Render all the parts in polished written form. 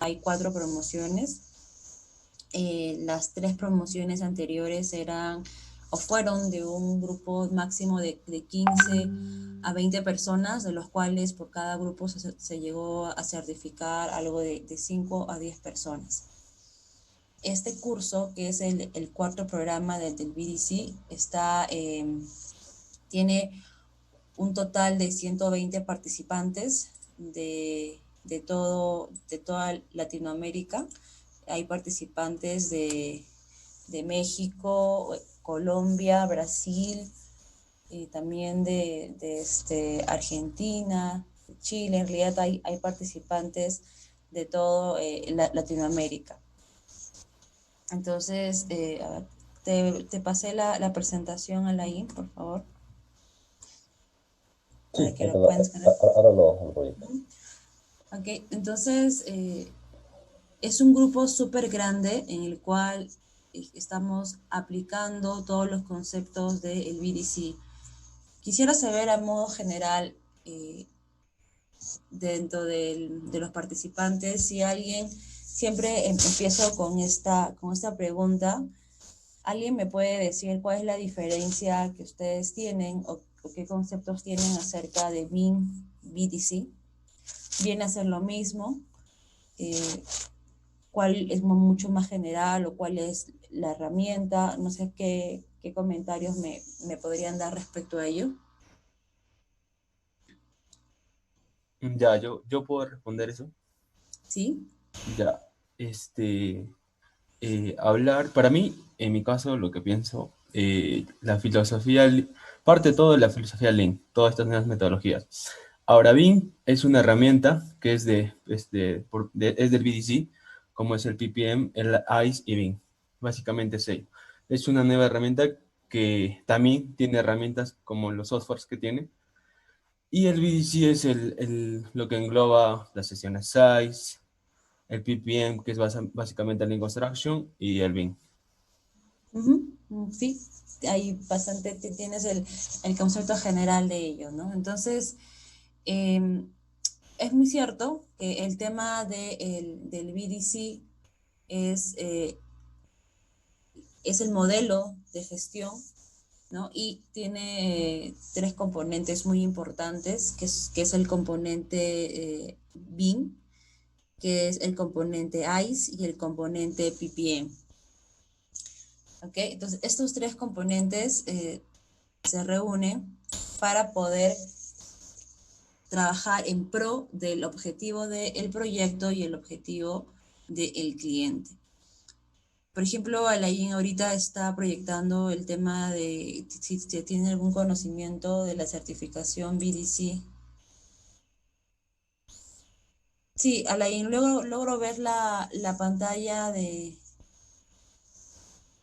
hay 4 promociones. Las 3 promociones anteriores eran o fueron de un grupo máximo de 15 a 20 personas, de los cuales por cada grupo se llegó a certificar algo de 5 a 10 personas. Este curso, que es el cuarto programa del BDC, tiene un total de 120 participantes de toda Latinoamérica. Hay participantes de México, Colombia, Brasil, también Argentina, Chile. En realidad hay participantes de todo Latinoamérica. Entonces, a ver, te pasé la presentación, Alain, por favor, Sí, para que lo puedan descargar. ahora lo proyecto. Ok, entonces es un grupo súper grande en el cual estamos aplicando todos los conceptos del BDC. Quisiera saber a modo general, dentro de los participantes, si alguien, siempre empiezo con esta pregunta, ¿alguien me puede decir cuál es la diferencia que ustedes tienen o qué conceptos tienen acerca de BIM, BDC? ¿Viene a ser lo mismo? Eh, ¿Cuál es mucho más general o cuál es la herramienta? No sé qué comentarios me podrían dar respecto a ello. Ya, yo puedo responder eso. ¿Sí? Ya, hablar, para mí, en mi caso, lo que pienso, la filosofía, parte todo de la filosofía Lean, todas estas nuevas metodologías. Ahora, BIM es una herramienta que es del BDC, como es el PPM, el ICE y BIM. Básicamente es ello. Es una nueva herramienta que también tiene herramientas como los softwares que tiene. Y el BDC es lo que engloba las sesiones SICE, el PPM, que es básicamente el Lean Construction, y el BIM. Sí, hay bastante, tienes el concepto general de ello, ¿no? Entonces, eh, es muy cierto que el tema del BDC es, eh, es el modelo de gestión, ¿no? Y tiene 3 componentes muy importantes, que es el componente BIM, que es el componente ICE y el componente PPM. ¿Ok? Entonces, estos 3 componentes se reúnen para poder trabajar en pro del objetivo del proyecto y el objetivo del cliente. Por ejemplo, Alain ahorita está proyectando el tema de si tiene algún conocimiento de la certificación BDC. Sí, Alain, luego logro ver la pantalla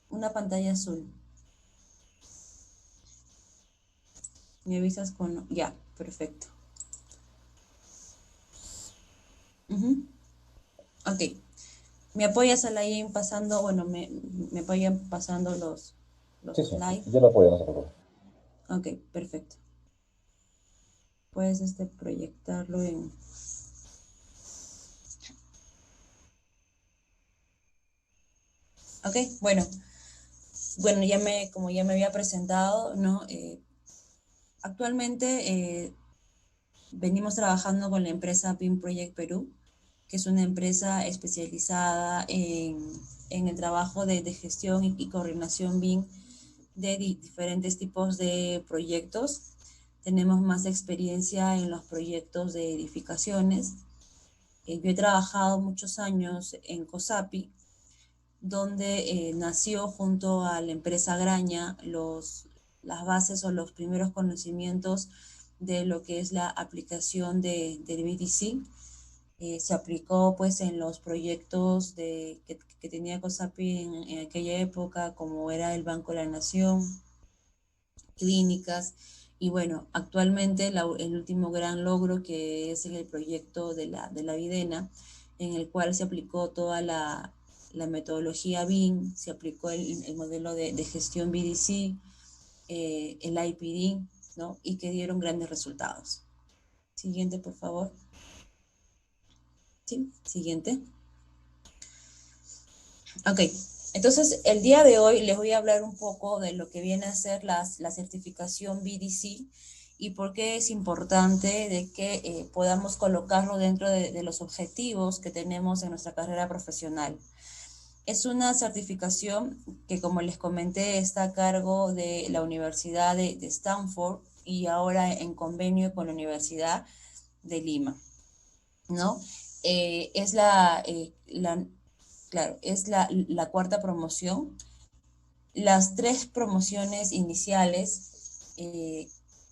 una pantalla azul. Me avisas con... Ya, perfecto. Ok. ¿Me apoyas, Alain, pasando, bueno, me apoyan pasando los Sí, sí, slides? yo lo apoyo, no se preocupe. Ok, perfecto. Puedes proyectarlo en... Ok, bueno, como ya me había presentado, ¿no? Actualmente venimos trabajando con la empresa BIM Project Perú, que es una empresa especializada en el trabajo de gestión y coordinación BIM de diferentes tipos de proyectos. Tenemos más experiencia en los proyectos de edificaciones. Yo he trabajado muchos años en COSAPI, donde nació junto a la empresa Graña las bases o los primeros conocimientos de lo que es la aplicación del BDC. Se aplicó pues en los proyectos que tenía COSAPI en aquella época, como era el Banco de la Nación, clínicas, y bueno, actualmente el último gran logro, que es el proyecto de la Videna, en el cual se aplicó toda la metodología BIM, se aplicó el modelo de gestión BDC, el IPD, ¿no? Y que dieron grandes resultados. Siguiente, por favor. Sí, siguiente. Ok, entonces el día de hoy les voy a hablar un poco de lo que viene a ser la certificación BDC y por qué es importante de que podamos colocarlo dentro de los objetivos que tenemos en nuestra carrera profesional. Es una certificación que, como les comenté, está a cargo de la Universidad de Stanford y ahora en convenio con la Universidad de Lima, ¿no? Es claro, es la cuarta promoción. Las tres promociones iniciales,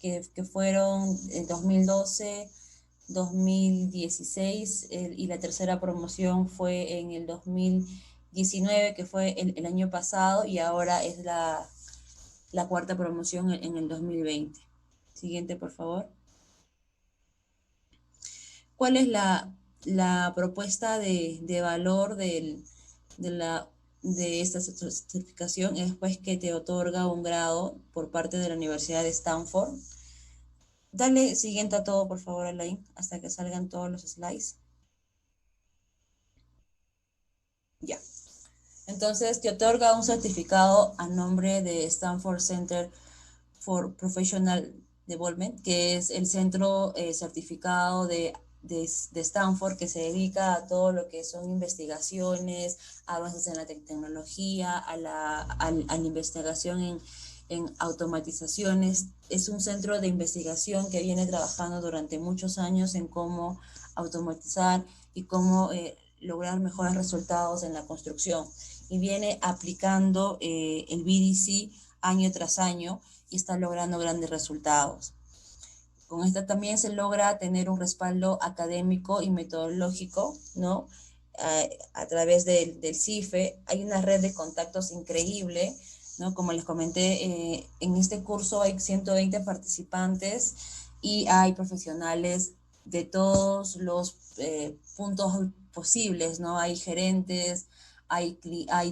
que fueron en 2012, 2016, y la tercera promoción fue en el 2019, que fue el año pasado, y ahora es la cuarta promoción en el 2020. Siguiente, por favor. ¿Cuál es la propuesta de valor de esta certificación? Es pues que te otorga un grado por parte de la Universidad de Stanford. Dale siguiente a todo, por favor, Alain, hasta que salgan todos los slides. Ya. Entonces, te otorga un certificado a nombre de Stanford Center for Professional Development, que es el centro certificado de Stanford, que se dedica a todo lo que son investigaciones, avances en la tecnología, a la investigación en automatizaciones. Es un centro de investigación que viene trabajando durante muchos años en cómo automatizar y cómo lograr mejores resultados en la construcción. Y viene aplicando el BDC año tras año y está logrando grandes resultados. Con esta también se logra tener un respaldo académico y metodológico, ¿no? A través del CIFE hay una red de contactos increíble, ¿no? Como les comenté, en este curso hay 120 participantes y hay profesionales de todos los puntos posibles, ¿no? Hay gerentes, hay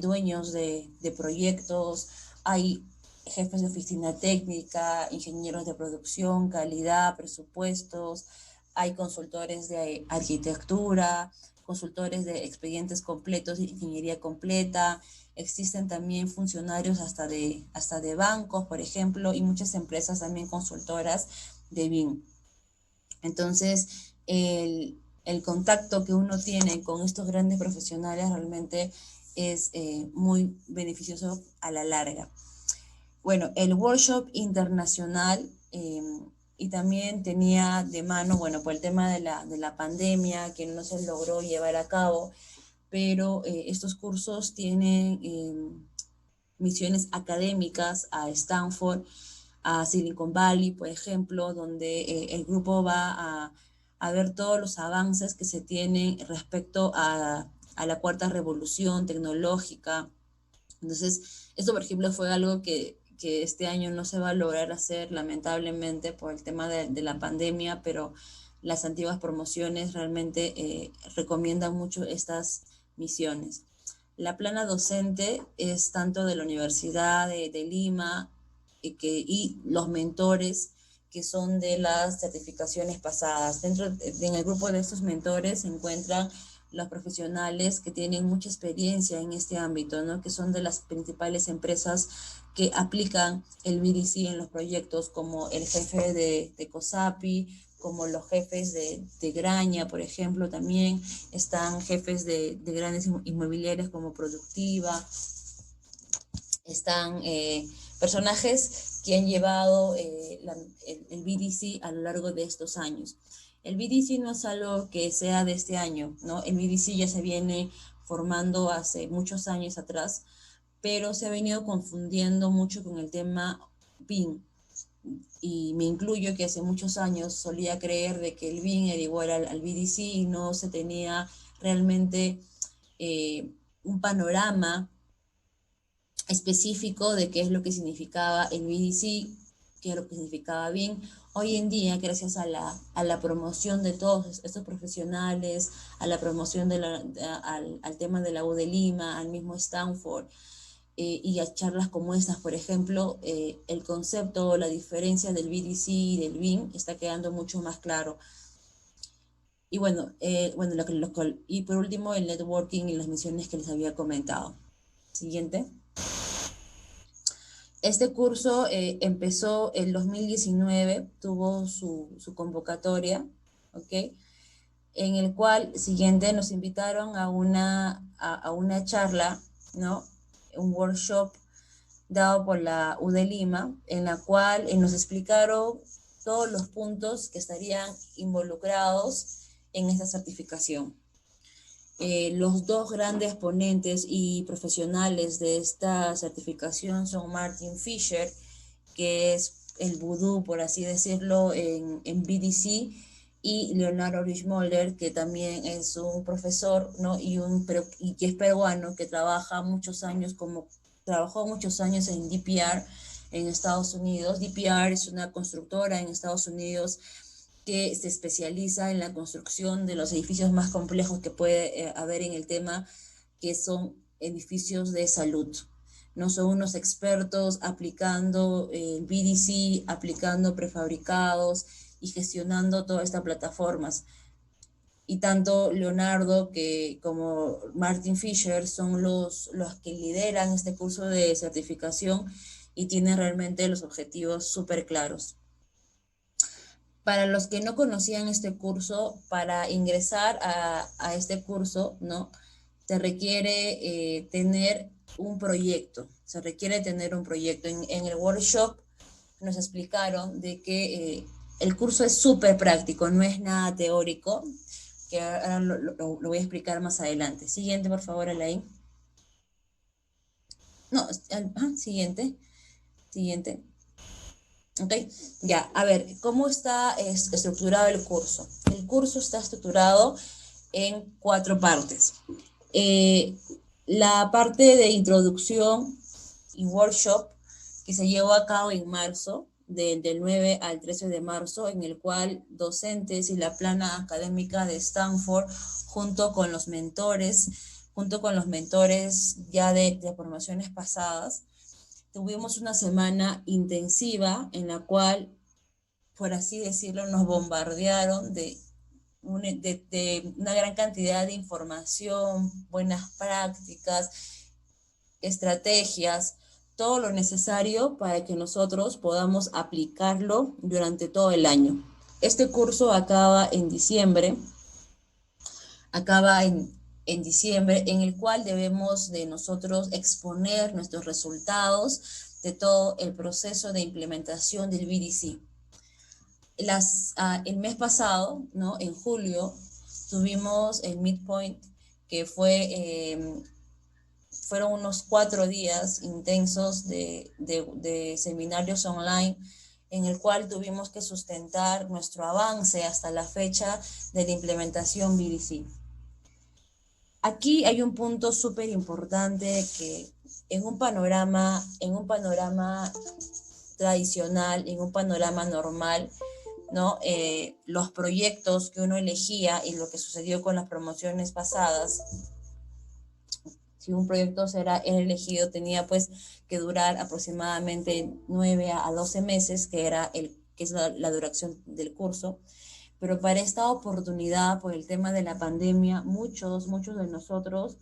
dueños de proyectos, hay jefes de oficina técnica, ingenieros de producción, calidad, presupuestos, hay consultores de arquitectura, consultores de expedientes completos y ingeniería completa, existen también funcionarios hasta de bancos, por ejemplo, y muchas empresas también consultoras de BIM. Entonces, el contacto que uno tiene con estos grandes profesionales realmente es muy beneficioso a la larga. Bueno, el workshop internacional, y también tenía de mano, bueno, por el tema de la pandemia, que no se logró llevar a cabo, pero estos cursos tienen misiones académicas a Stanford, a Silicon Valley, por ejemplo, donde el grupo va a ver todos los avances que se tienen respecto a la cuarta revolución tecnológica. Entonces, esto, por ejemplo, fue algo que este año no se va a lograr hacer, lamentablemente, por el tema de la pandemia, pero las antiguas promociones realmente recomiendan mucho estas misiones. La plana docente es tanto de la Universidad de Lima y los mentores que son de las certificaciones pasadas. En el grupo de estos mentores se encuentran los profesionales que tienen mucha experiencia en este ámbito, ¿no? Que son de las principales empresas que aplican el BDC en los proyectos, como el jefe de COSAPI, como los jefes de Graña, por ejemplo, también están jefes de grandes inmobiliarias como Productiva, están personajes que han llevado el BDC a lo largo de estos años. El BDC no es algo que sea de este año, ¿no? El BDC ya se viene formando hace muchos años atrás, pero se ha venido confundiendo mucho con el tema BIM. Y me incluyo que hace muchos años solía creer de que el BIM era igual al BDC y no se tenía realmente un panorama específico de qué es lo que significaba el BDC, qué es lo que significaba BIM. Hoy en día, gracias a la promoción de todos estos profesionales, a la promoción al tema de la U de Lima, al mismo Stanford, y a charlas como estas, por ejemplo, el concepto, la diferencia del BDC y del BIM está quedando mucho más claro. Y bueno, y por último el networking y las misiones que les había comentado. Siguiente. Este curso empezó en 2019, tuvo su convocatoria, ¿ok? En el cual, siguiente, nos invitaron a una charla, ¿no? Un workshop dado por la U de Lima, en la cual nos explicaron todos los puntos que estarían involucrados en esta certificación. Los dos grandes ponentes y profesionales de esta certificación son Martin Fisher, que es el vudú, por así decirlo, en BDC, y Leonardo Richmolder, que también es un profesor, ¿no? Y que es peruano, que trabajó muchos años en DPR en Estados Unidos. DPR es una constructora en Estados Unidos que se especializa en la construcción de los edificios más complejos que puede haber en el tema, que son edificios de salud. No son unos expertos aplicando el BDC, aplicando prefabricados y gestionando todas estas plataformas. Y tanto Leonardo como Martin Fisher son los que lideran este curso de certificación y tienen realmente los objetivos súper claros. Para los que no conocían este curso, para ingresar a este curso, ¿no? Se requiere tener un proyecto, se requiere tener un proyecto. En el workshop nos explicaron de que el curso es súper práctico, no es nada teórico, que ahora lo voy a explicar más adelante. Siguiente, por favor, Alain. No, siguiente, siguiente. ¿Ok? Ya, a ver, ¿cómo está estructurado el curso? El curso está estructurado en 4 partes. La parte de introducción y workshop que se llevó a cabo en marzo, del 9 al 13 de marzo, en el cual docentes y la plana académica de Stanford, junto con los mentores ya de formaciones pasadas, tuvimos una semana intensiva en la cual, por así decirlo, nos bombardearon de una gran cantidad de información, buenas prácticas, estrategias, todo lo necesario para que nosotros podamos aplicarlo durante todo el año. Este curso acaba en diciembre, en el cual debemos de nosotros exponer nuestros resultados de todo el proceso de implementación del BDC. El mes pasado, ¿no? En julio, tuvimos el midpoint, que fueron unos 4 días intensos de seminarios online, en el cual tuvimos que sustentar nuestro avance hasta la fecha de la implementación BDC. Aquí hay un punto súper importante que en un panorama tradicional, en un panorama normal, ¿no? Los proyectos que uno elegía y lo que sucedió con las promociones pasadas, si un proyecto era elegido, tenía pues que durar aproximadamente 9 a 12 meses, que es la duración del curso. Pero para esta oportunidad, por el tema de la pandemia, muchos de nosotros,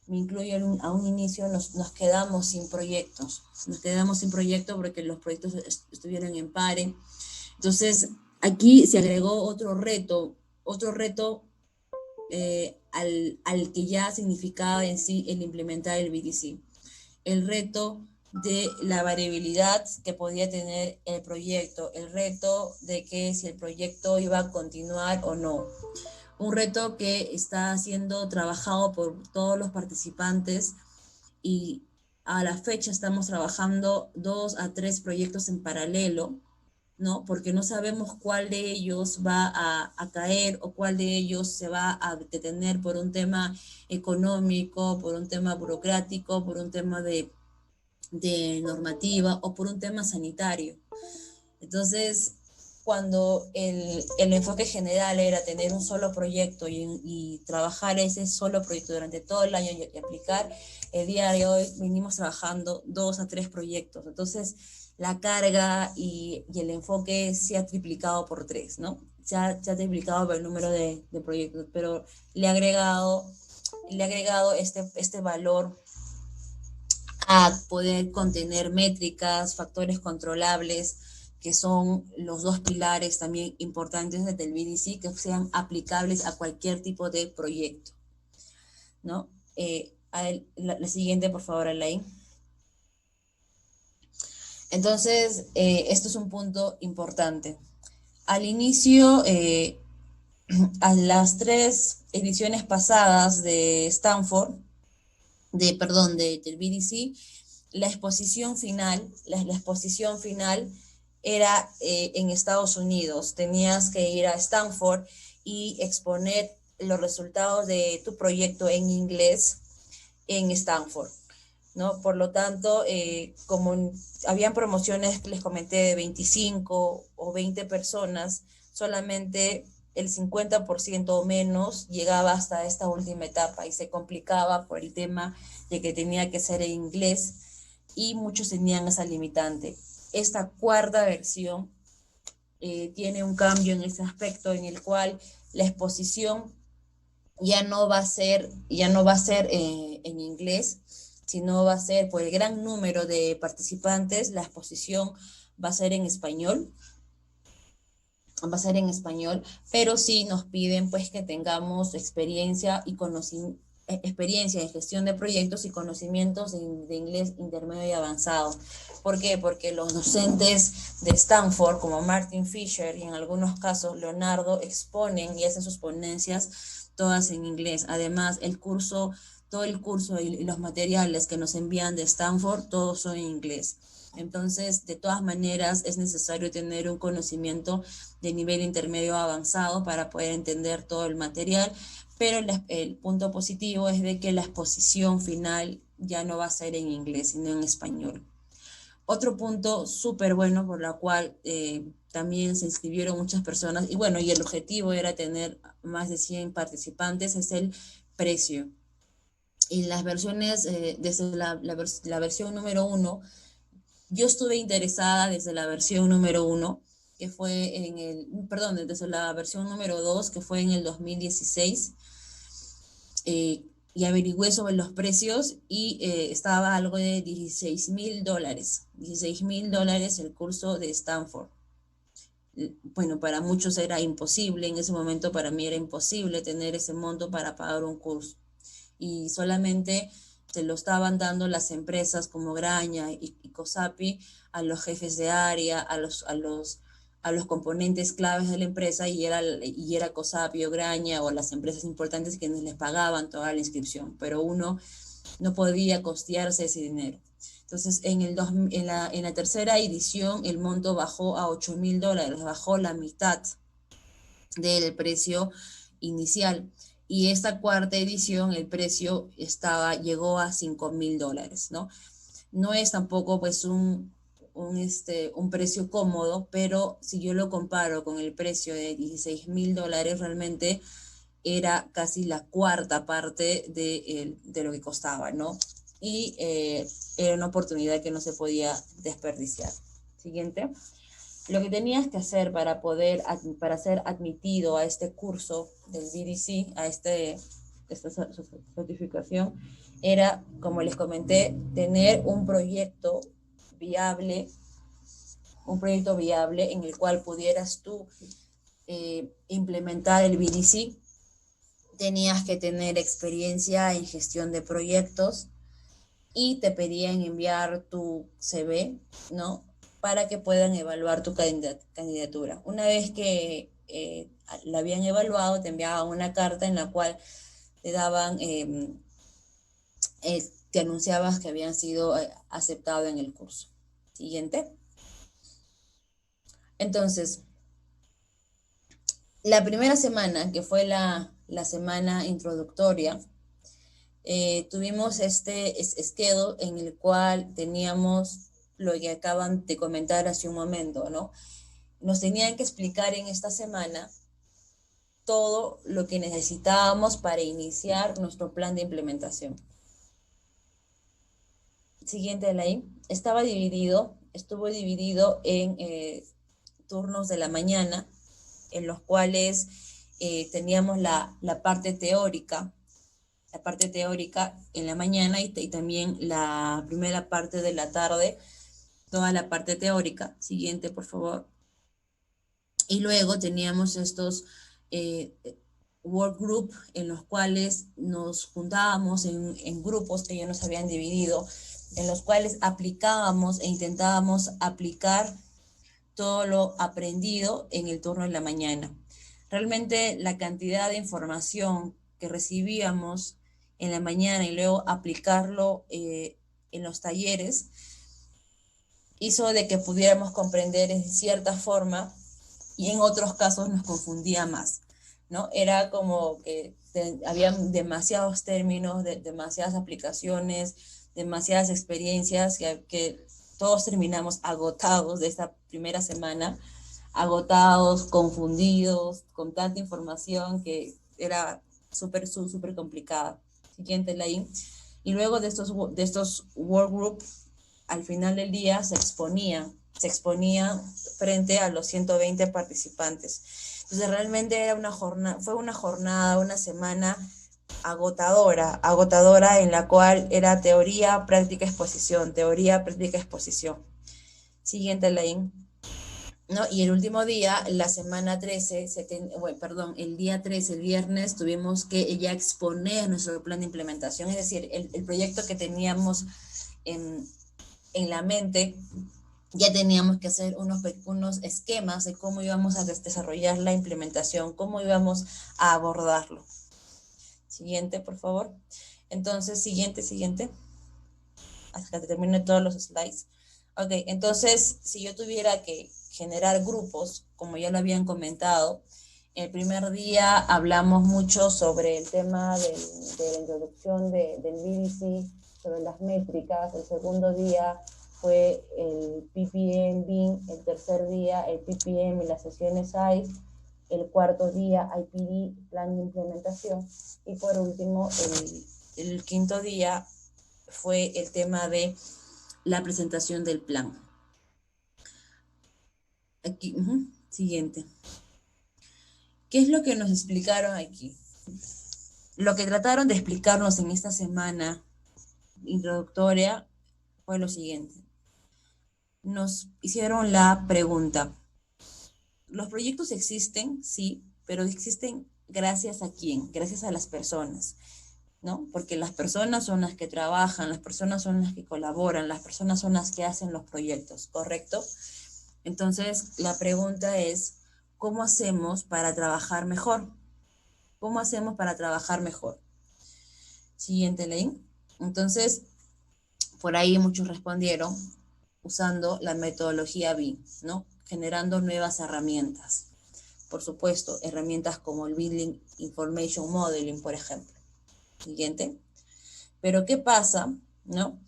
me incluyo a un inicio, nos quedamos sin proyectos. Nos quedamos sin proyecto porque los proyectos estuvieron en pare. Entonces, aquí se agregó otro reto al que ya significaba en sí el implementar el BDC. El reto de la variabilidad que podía tener el proyecto, el reto de que si el proyecto iba a continuar o no. Un reto que está siendo trabajado por todos los participantes y a la fecha estamos trabajando 2 a 3 proyectos en paralelo, ¿no? Porque no sabemos cuál de ellos va a caer o cuál de ellos se va a detener por un tema económico, por un tema burocrático, por un tema de normativa o por un tema sanitario. Entonces, cuando el enfoque general era tener un solo proyecto y trabajar ese solo proyecto durante todo el año y aplicar, el día de hoy venimos trabajando 2 a 3 proyectos. Entonces, la carga y el enfoque se ha triplicado por 3, ¿no? se ha triplicado por el número de proyectos, pero le ha agregado este valor a poder contener métricas, factores controlables, que son los dos pilares también importantes del BDC, que sean aplicables a cualquier tipo de proyecto, ¿no? La siguiente, por favor, Alain. Entonces, esto es un punto importante. Al inicio, a las 3 ediciones pasadas de Stanford, del BDC, la exposición final era en Estados Unidos. Tenías que ir a Stanford y exponer los resultados de tu proyecto en inglés en Stanford, ¿no? Por lo tanto, como habían promociones que les comenté de 25 o 20 personas, solamente el 50% o menos llegaba hasta esta última etapa y se complicaba por el tema de que tenía que ser en inglés y muchos tenían esa limitante. Esta cuarta versión tiene un cambio en ese aspecto en el cual la exposición ya no va a ser en inglés, sino va a ser por el gran número de participantes, la exposición va a ser en español, pero sí nos piden pues que tengamos experiencia en gestión de proyectos y conocimientos de inglés intermedio y avanzado. ¿Por qué? Porque los docentes de Stanford, como Martin Fisher y en algunos casos Leonardo, exponen y hacen sus ponencias todas en inglés. Además, todo el curso y los materiales que nos envían de Stanford, todos son en inglés. Entonces, de todas maneras, es necesario tener un conocimiento de nivel intermedio avanzado para poder entender todo el material, pero el punto positivo es de que la exposición final ya no va a ser en inglés, sino en español. Otro punto súper bueno por la cual también se inscribieron muchas personas, y bueno, y el objetivo era tener más de 100 participantes, es el precio. Y las versiones, desde la versión número 1, yo estuve interesada desde la versión número 1, que fue desde la versión número 2, que fue en el 2016, y averigüé sobre los precios y estaba algo de $16,000. $16,000 el curso de Stanford. Bueno, para muchos era imposible, en ese momento para mí era imposible tener ese monto para pagar un curso. Y solamente se lo estaban dando las empresas como Graña y COSAPI a los jefes de área, a los componentes claves de la empresa, y era COSAPI o Graña o las empresas importantes quienes les pagaban toda la inscripción, pero uno no podía costearse ese dinero. Entonces, en la tercera edición, el monto bajó a $8,000, bajó la mitad del precio inicial. Y esta cuarta edición, el precio llegó a $5,000, ¿no? No es tampoco pues un precio cómodo, pero si yo lo comparo con el precio de $16,000, realmente era casi la cuarta parte de lo que costaba, ¿no? Y era una oportunidad que no se podía desperdiciar. Siguiente. Lo que tenías que hacer para ser admitido a este curso del BDC, esta certificación, era, como les comenté, tener un proyecto viable en el cual pudieras tú implementar el BDC. Tenías que tener experiencia en gestión de proyectos y te pedían enviar tu CV, ¿no? Para que puedan evaluar tu candidatura. Una vez que la habían evaluado, te enviaban una carta en la cual te daban, te anunciabas que habían sido aceptados en el curso. Siguiente. Entonces, la primera semana, que fue la semana introductoria, tuvimos este schedule en el cual teníamos lo que acaban de comentar hace un momento, ¿no? Nos tenían que explicar en esta semana todo lo que necesitábamos para iniciar nuestro plan de implementación. Siguiente, Alain. Estuvo dividido en turnos de la mañana, en los cuales teníamos la parte teórica en la mañana y también la primera parte de la tarde, toda la parte teórica. Siguiente, por favor. Y luego teníamos estos eh, work group en los cuales nos juntábamos en grupos que ya nos habían dividido, en los cuales aplicábamos e intentábamos aplicar todo lo aprendido en el turno de la mañana. Realmente la cantidad de información que recibíamos en la mañana y luego aplicarlo en los talleres hizo de que pudiéramos comprender en cierta forma y en otros casos nos confundía más, ¿no? Era como que había demasiados términos, demasiadas aplicaciones, demasiadas experiencias que todos terminamos agotados de esta primera semana, agotados, confundidos, con tanta información que era súper complicada. Siguiente, Laín. Y luego de estos workgroup, al final del día se exponía frente a los 120 participantes. Entonces realmente era fue una jornada, una semana agotadora en la cual era teoría, práctica, exposición, teoría, práctica, exposición. Siguiente, Laín. ¿No? Y el último día, la semana 13, el día 13, el viernes, tuvimos que ya exponer nuestro plan de implementación, es decir, el proyecto que teníamos en la mente, ya teníamos que hacer unos esquemas de cómo íbamos a desarrollar la implementación, cómo íbamos a abordarlo. Siguiente, por favor. Entonces, siguiente. Hasta que termine todos los slides. Ok, entonces, si yo tuviera que generar grupos, como ya lo habían comentado, el primer día hablamos mucho sobre el tema de la introducción del BDC, sobre las métricas. El segundo día fue el PPM, BIM. El tercer día el PPM y las sesiones ICE. El cuarto día IPD, plan de implementación. Y por último, el quinto día fue el tema de la presentación del plan. Aquí, siguiente. ¿Qué es lo que nos explicaron aquí? Lo que trataron de explicarnos en esta semana introductoria fue lo siguiente. Nos hicieron la pregunta. Los proyectos existen, sí, pero existen gracias a quién, gracias a las personas, ¿no? Porque las personas son las que trabajan, las personas son las que colaboran, las personas son las que hacen los proyectos, ¿correcto? Entonces, la pregunta es, ¿cómo hacemos para trabajar mejor? ¿Cómo hacemos para trabajar mejor? Siguiente, ley. Entonces, por ahí muchos respondieron usando la metodología BIM, ¿no? Generando nuevas herramientas. Por supuesto, herramientas como el Building Information Modeling, por ejemplo. Siguiente. Pero ¿qué pasa, no?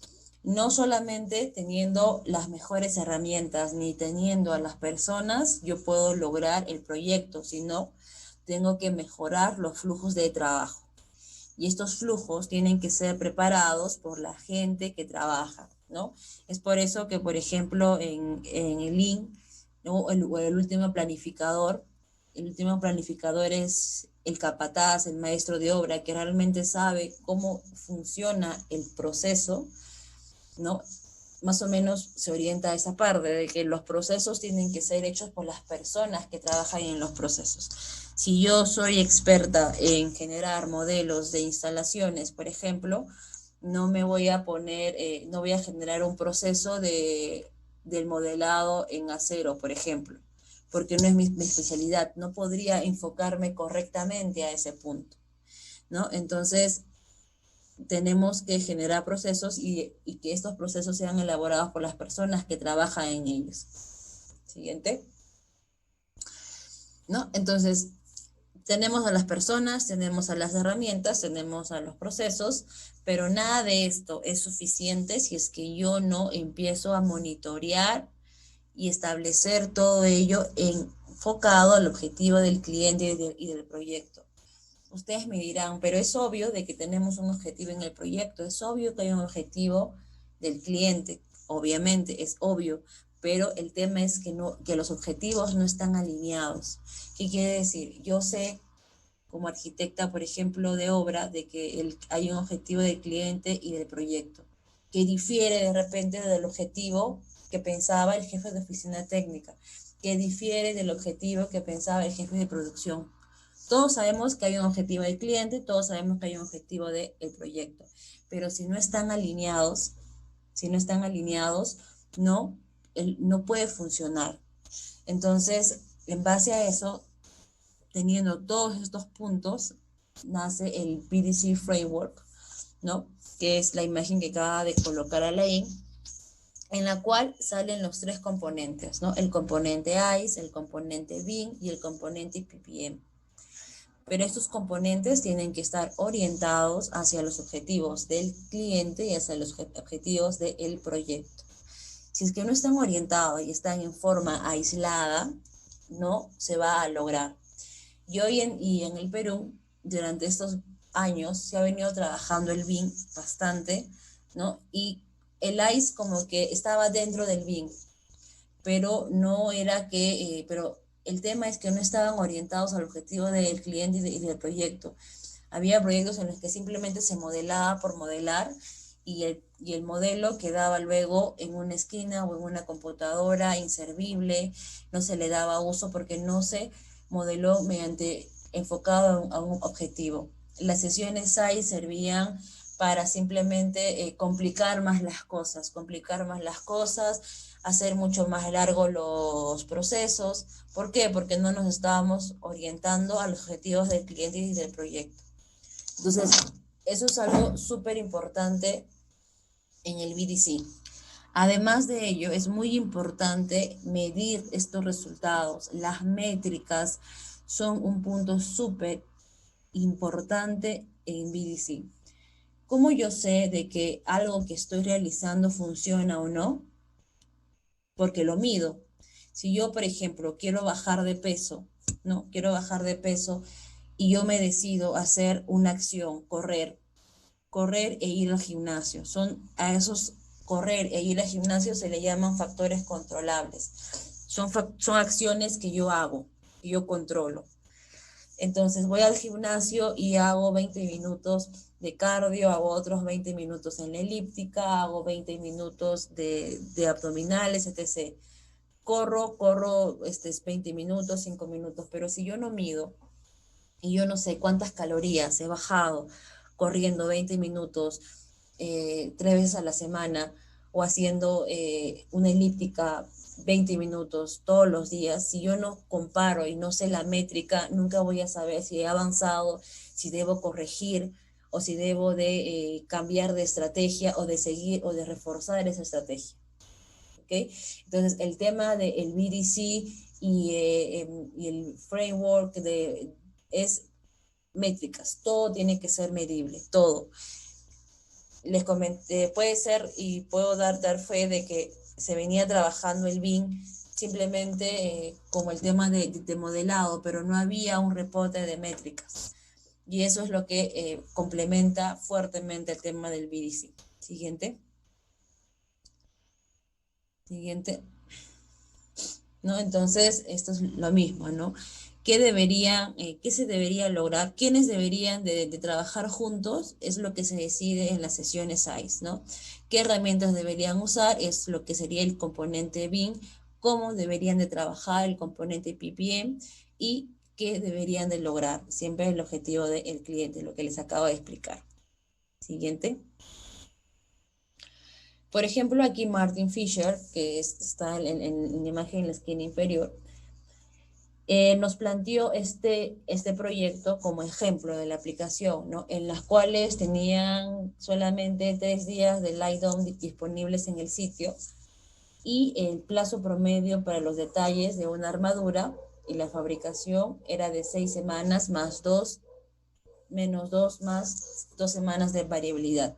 No solamente teniendo las mejores herramientas ni teniendo a las personas, yo puedo lograr el proyecto, sino tengo que mejorar los flujos de trabajo. Y estos flujos tienen que ser preparados por la gente que trabaja, ¿no? Es por eso que, por ejemplo, en el Lean, ¿no? el último planificador es el capataz, el maestro de obra, que realmente sabe cómo funciona el proceso, ¿no? Más o menos se orienta a esa parte de que los procesos tienen que ser hechos por las personas que trabajan en los procesos. Si yo soy experta en generar modelos de instalaciones, por ejemplo, no me voy a poner, no voy a generar un proceso del modelado en acero, por ejemplo, porque no es mi especialidad, no podría enfocarme correctamente a ese punto, ¿no? Entonces, tenemos que generar procesos y que estos procesos sean elaborados por las personas que trabajan en ellos. Siguiente. ¿No? Entonces, tenemos a las personas, tenemos a las herramientas, tenemos a los procesos, pero nada de esto es suficiente si es que yo no empiezo a monitorear y establecer todo ello enfocado al objetivo del cliente y del proyecto. Ustedes me dirán, pero es obvio de que tenemos un objetivo en el proyecto, es obvio que hay un objetivo del cliente, obviamente, es obvio, pero el tema es que los objetivos no están alineados. ¿Qué quiere decir? Yo sé, como arquitecta, por ejemplo, de obra, de que hay un objetivo del cliente y del proyecto, que difiere de repente del objetivo que pensaba el jefe de oficina técnica, que difiere del objetivo que pensaba el jefe de producción. Todos sabemos que hay un objetivo del cliente, todos sabemos que hay un objetivo del proyecto, pero si no están alineados, no, no puede funcionar. Entonces, en base a eso, teniendo todos estos puntos, nace el BDC Framework, ¿no? Que es la imagen que acaba de colocar Alain, en la cual salen los tres componentes, ¿no? El componente ICE, el componente BIM y el componente PPM. Pero estos componentes tienen que estar orientados hacia los objetivos del cliente y hacia los objetivos del proyecto. Si es que no están orientados y están en forma aislada, no se va a lograr. Y hoy en el Perú, durante estos años, se ha venido trabajando el BIM bastante, ¿no? Y el ICE como que estaba dentro del BIM, pero no era que, pero el tema es que no estaban orientados al objetivo del cliente y del proyecto. Había proyectos en los que simplemente se modelaba por modelar y el modelo quedaba luego en una esquina o en una computadora inservible, no se le daba uso porque no se modeló enfocado a un objetivo. Las sesiones ahí servían para simplemente complicar más las cosas, hacer mucho más largos los procesos. ¿Por qué? Porque no nos estábamos orientando a los objetivos del cliente y del proyecto. Entonces, eso es algo súper importante en el BDC. Además de ello, es muy importante medir estos resultados. Las métricas son un punto súper importante en BDC. ¿Cómo yo sé de que algo que estoy realizando funciona o no? Porque lo mido. Si yo, por ejemplo, quiero bajar de peso, ¿no? Quiero bajar de peso y yo me decido hacer una acción, correr e ir al gimnasio. A esos correr e ir al gimnasio se le llaman factores controlables. Son acciones que yo hago, que yo controlo. Entonces voy al gimnasio y hago 20 minutos de cardio, hago otros 20 minutos en la elíptica, hago 20 minutos de abdominales, etc. Corro 20 minutos, 5 minutos, pero si yo no mido y yo no sé cuántas calorías he bajado corriendo 20 minutos 3 veces a la semana o haciendo una elíptica 20 minutos todos los días, si yo no comparo y no sé la métrica, nunca voy a saber si he avanzado, si debo corregir o si debo de cambiar de estrategia o de seguir o de reforzar esa estrategia. ¿Okay? Entonces, el tema del BDC y el framework es métricas, todo tiene que ser medible, todo. Les comenté, puede ser y puedo dar fe de que se venía trabajando el BIM simplemente como el tema de modelado, pero no había un reporte de métricas. Y eso es lo que complementa fuertemente el tema del BDC. Siguiente. Siguiente. ¿No? Entonces, esto es lo mismo, ¿no? ¿Qué se debería lograr? ¿Quiénes deberían de trabajar juntos? Es lo que se decide en las sesiones ICE, ¿no? ¿Qué herramientas deberían usar? Es lo que sería el componente BIM, cómo deberían de trabajar el componente PPM y qué deberían de lograr. Siempre el objetivo del cliente, lo que les acabo de explicar. Siguiente. Por ejemplo, aquí Martin Fisher, que está en la imagen en la esquina inferior, nos planteó este proyecto como ejemplo de la aplicación, ¿no? En las cuales tenían solamente 3 días de Lightroom disponibles en el sitio y el plazo promedio para los detalles de una armadura y la fabricación era de 6 semanas más 2, menos 2 más 2 semanas de variabilidad.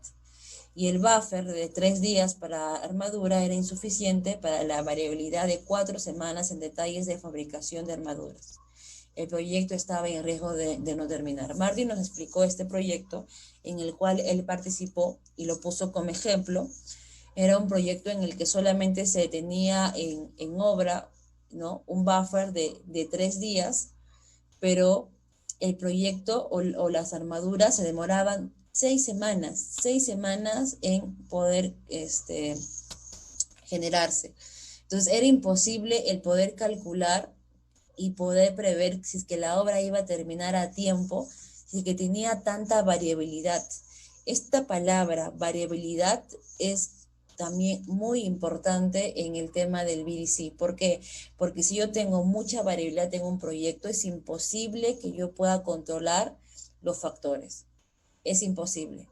Y el buffer de 3 días para armadura era insuficiente para la variabilidad de 4 semanas en detalles de fabricación de armaduras. El proyecto estaba en riesgo de no terminar. Martin nos explicó este proyecto en el cual él participó y lo puso como ejemplo Era un proyecto en el que solamente se tenía en obra, ¿no? Un buffer de 3 días, pero el proyecto o las armaduras se demoraban 6 semanas en poder generarse. Entonces era imposible el poder calcular y poder prever si es que la obra iba a terminar a tiempo, si es que tenía tanta variabilidad. Esta palabra, variabilidad, es también muy importante en el tema del BDC. ¿Por qué? Porque si yo tengo mucha variabilidad en un proyecto, es imposible que yo pueda controlar los factores. Es imposible.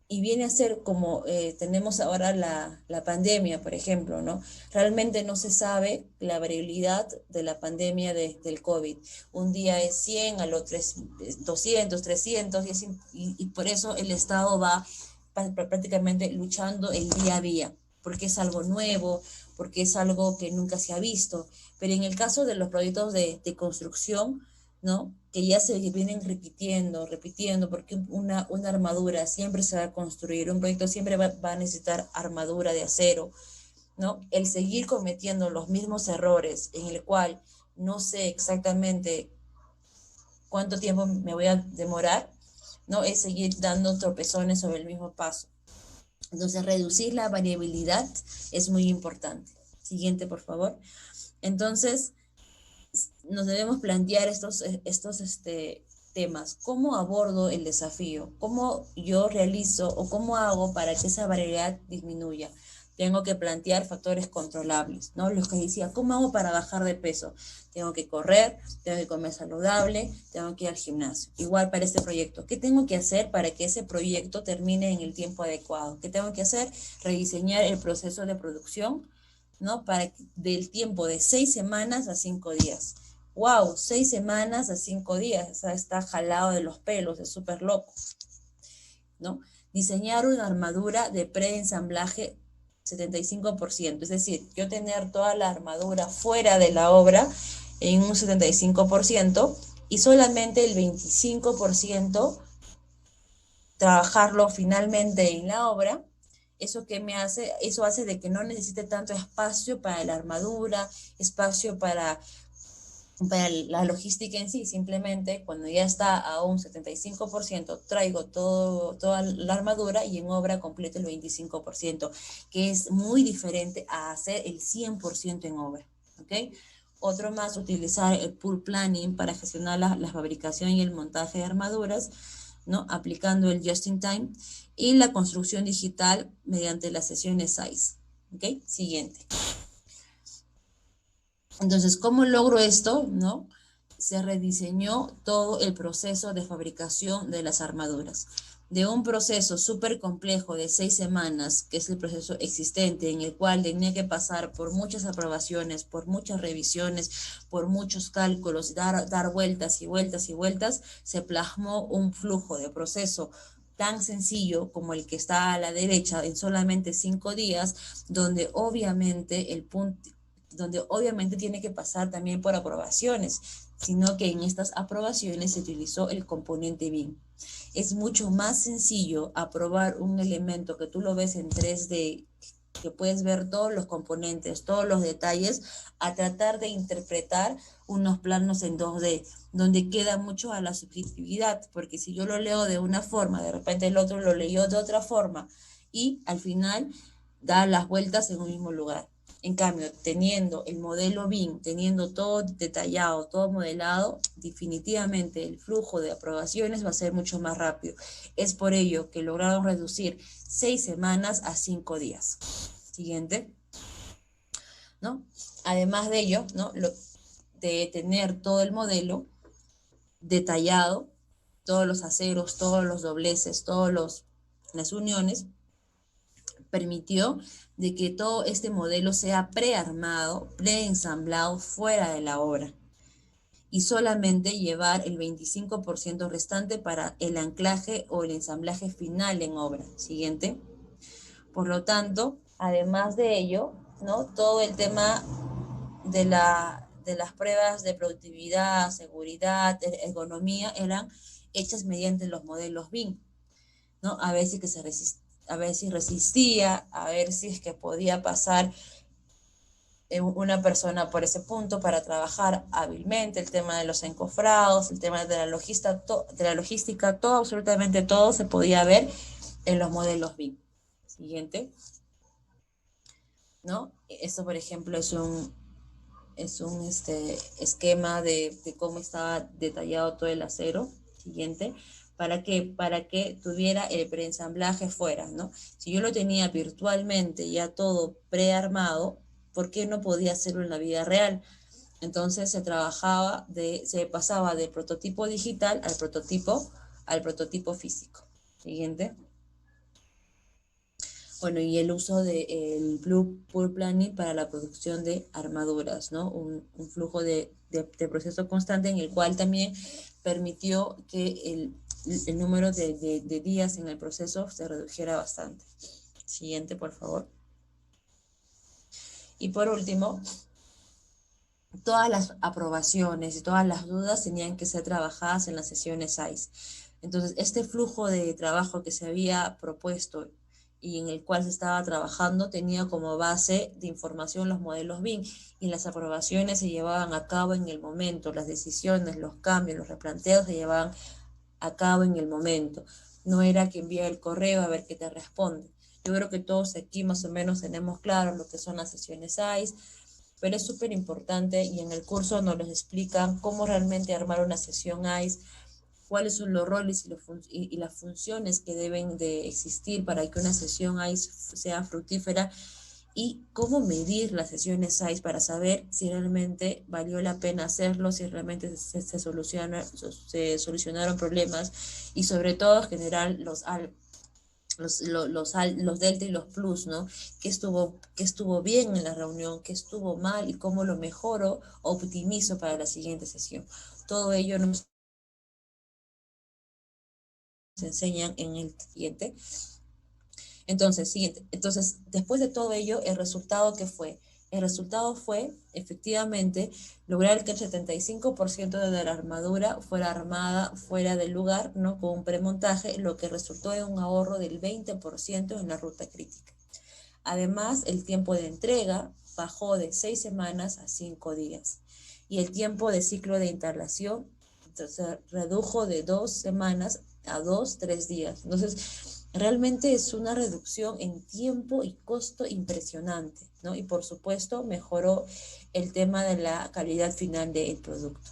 Y viene a ser como tenemos ahora la pandemia, por ejemplo, ¿no? Realmente no se sabe la variabilidad de la pandemia del COVID. Un día es 100, al otro es 200, 300, y por eso el Estado va prácticamente luchando el día a día, porque es algo nuevo, porque es algo que nunca se ha visto. Pero en el caso de los proyectos de construcción, ¿no? Que ya se vienen repitiendo, porque una armadura siempre se va a construir, un proyecto siempre va a necesitar armadura de acero, ¿no? El seguir cometiendo los mismos errores en el cual no sé exactamente cuánto tiempo me voy a demorar, ¿no? Es seguir dando tropezones sobre el mismo paso. Entonces, reducir la variabilidad es muy importante. Siguiente, por favor. Entonces, nos debemos plantear estos temas. ¿Cómo abordo el desafío? ¿Cómo yo realizo o cómo hago para que esa variabilidad disminuya? Tengo que plantear factores controlables, ¿no? Los que decía, ¿cómo hago para bajar de peso? Tengo que correr, tengo que comer saludable, tengo que ir al gimnasio. Igual para este proyecto, ¿qué tengo que hacer para que ese proyecto termine en el tiempo adecuado? ¿Qué tengo que hacer? Rediseñar el proceso de producción, ¿no? Del tiempo de 6 semanas a 5 días. ¡Wow! 6 semanas a 5 días. O sea, está jalado de los pelos, es súper loco, ¿no? Diseñar una armadura de preensamblaje 75%. Es decir, yo tener toda la armadura fuera de la obra en un 75% y solamente el 25% trabajarlo finalmente en la obra. ¿Eso qué me hace? Eso hace de que no necesite tanto espacio para la armadura, espacio para la logística en sí. Simplemente cuando ya está a un 75%, traigo toda la armadura y en obra completo el 25%, que es muy diferente a hacer el 100% en obra. ¿Ok? Otro más, utilizar el pool planning para gestionar la fabricación y el montaje de armaduras, ¿no? Aplicando el just in time y la construcción digital mediante las sesiones SAIS. ¿Ok? Siguiente. Entonces, ¿cómo logro esto? ¿No? Se rediseñó todo el proceso de fabricación de las armaduras. De un proceso súper complejo de 6 semanas, que es el proceso existente, en el cual tenía que pasar por muchas aprobaciones, por muchas revisiones, por muchos cálculos, dar vueltas y vueltas y vueltas, se plasmó un flujo de proceso tan sencillo como el que está a la derecha en solamente 5 días, donde obviamente tiene que pasar también por aprobaciones, sino que en estas aprobaciones se utilizó el componente BIM. Es mucho más sencillo aprobar un elemento que tú lo ves en 3D, que puedes ver todos los componentes, todos los detalles, a tratar de interpretar unos planos en 2D, donde queda mucho a la subjetividad, porque si yo lo leo de una forma, de repente el otro lo leyó de otra forma, y al final da las vueltas en un mismo lugar. En cambio, teniendo el modelo BIM, teniendo todo detallado, todo modelado, definitivamente el flujo de aprobaciones va a ser mucho más rápido. Es por ello que lograron reducir 6 semanas a 5 días. Siguiente, ¿no? Además de ello, ¿no? De tener todo el modelo detallado, todos los aceros, todos los dobleces, las uniones, permitió de que todo este modelo sea prearmado, preensamblado fuera de la obra y solamente llevar el 25% restante para el anclaje o el ensamblaje final en obra. Siguiente. Por lo tanto, además de ello, ¿no? Todo el tema de las pruebas de productividad, seguridad, ergonomía eran hechas mediante los modelos BIM, ¿no? A veces que se a ver si resistía, a ver si es que podía pasar una persona por ese punto para trabajar hábilmente, el tema de los encofrados, el tema de la logística, todo, absolutamente todo se podía ver en los modelos BIM. Siguiente, ¿no? Esto, por ejemplo, es un esquema de cómo estaba detallado todo el acero. Siguiente, para que tuviera el preensamblaje fuera, ¿no? Si yo lo tenía virtualmente ya todo prearmado, ¿por qué no podía hacerlo en la vida real? Entonces se pasaba del prototipo digital al prototipo físico. Siguiente. Bueno, y el uso del Pool Planning para la producción de armaduras, ¿no? Un flujo de proceso constante en el cual también permitió que el número de días en el proceso se redujera bastante. Siguiente, por favor. Y por último, todas las aprobaciones y todas las dudas tenían que ser trabajadas en las sesiones SAIS. Entonces, este flujo de trabajo que se había propuesto y en el cual se estaba trabajando tenía como base de información los modelos BIM y las aprobaciones se llevaban a cabo en el momento, las decisiones, los cambios, los replanteos se llevaban a cabo en el momento. No era que envía el correo a ver qué te responde. Yo creo que todos aquí más o menos tenemos claro lo que son las sesiones SAIS, pero es súper importante y en el curso nos les explican cómo realmente armar una sesión ICE, cuáles son los roles y las funciones que deben de existir para que una sesión ICE sea fructífera y cómo medir las sesiones ICE para saber si realmente valió la pena hacerlo, si realmente se solucionaron problemas y sobre todo generar los delta y los plus, ¿no? ¿Qué estuvo bien en la reunión? ¿Qué estuvo mal? ¿Y cómo lo mejoro, optimizo para la siguiente sesión? Todo ello nos enseñan en el siguiente. Entonces, después de todo ello, ¿el resultado qué fue? El resultado fue, efectivamente, lograr que el 75% de la armadura fuera armada fuera del lugar, ¿no? Con un premontaje, lo que resultó en un ahorro del 20% en la ruta crítica. Además, el tiempo de entrega bajó de 6 semanas a 5 días y el tiempo de ciclo de instalación se redujo de 2 semanas a 2-3 días. Entonces, realmente es una reducción en tiempo y costo impresionante, ¿no? Y por supuesto, mejoró el tema de la calidad final del producto.